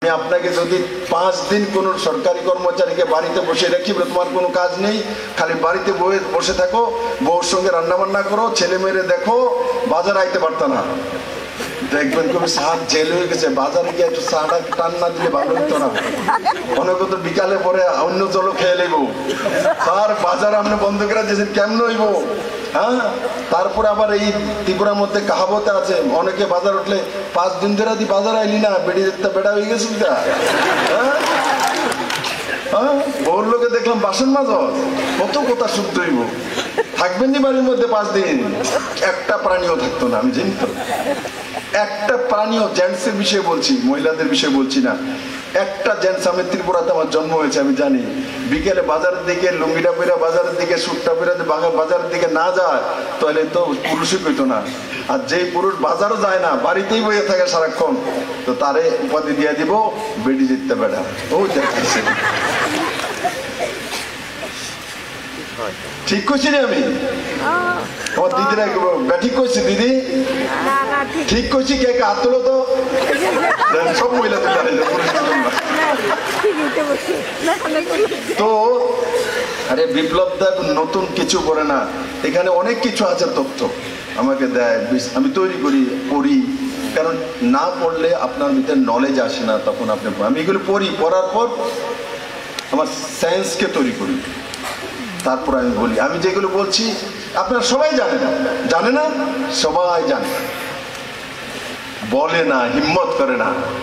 আমি আপনাকে যদি 5 দিন কোন সরকারি কর্মচারীকে বাড়িতে বসে রাখি, তোমার কোনো কাজ নেই, খালি বাড়িতে বসে থাকো, বউর সঙ্গে রান্না বান্না করো, ছেলে মেয়েরে দেখো, বাজার আইতে পারত না, দেখবেন কবি সাত জেল হয়ে গেছে, বাজারে গিয়ে একটু চাটা টান না দিলে ভালো হতো না। অনেকে তো বিকালে পরে অন্য জলও খেয়ে নেবো, তার বাজার আপনি বন্ধ করে দিয়েছেন, কেমন হইব? হ্যাঁ, তারপরে আবার এই ত্রিপুরার মধ্যে কাহাবতে আছে, অনেকে বাজার উঠলে 5 দিন ধরে বাজার আইলি না, বেড়ে যেতে বেড়া হয়ে গেছে। হ্যাঁ, বহু লোকে দেখলাম বাসন মাজ, কত কথা শুনতে হইব, থাকবেন নি বাড়ির মধ্যে 5 দিন, একটা প্রাণীও থাকতো না। আমি জানি তো, একটা প্রাণীও, জেন্টসের বিষয়ে বলছি, মহিলাদের বিষয়ে বলছি না, একটা জেন্টস, আমি ত্রিপুরাতে আমার জন্ম হয়েছে, আমি জানি, বিকেলে বাজারের দিকে লুঙ্গিটা পেরা বাজারের দিকে, সুটটা পেরা বাজারের দিকে না যায়, তাহলে তো পুরুষই পেতো না। আর যেই পুরুষ বাজারও যায় না, বাড়িতেই বসে থাকে সারাক্ষণ, তো তারে উপাধি দিয়ে দিব বেডি জিততে বেড়া। ও দেখতেছে, ঠিক করছি রে আমি? আমার দিদিরা ব্যাঠিক করছি, দিদি ঠিক করছি, কে কে হাত তোলো তো, সব মহিলা তো। আরে বিপ্লব দেব নতুন কিছু করে না, এখানে অনেক কিছু আছে, তথ্য আমাকে দেয়, আমি তৈরি করি, পড়ি, কারণ না পড়লে আপনার ভিতরে নলেজ আসে না, তখন আপনি, আমি এগুলো পড়ি, পড়ার পর আমার সেন্সকে তৈরি করি, তারপর আমি বলি। আমি যেগুলো বলছি আপনারা সবাই জানে না, জানে না, সবাই জানে, বলে না, হিম্মত করে না।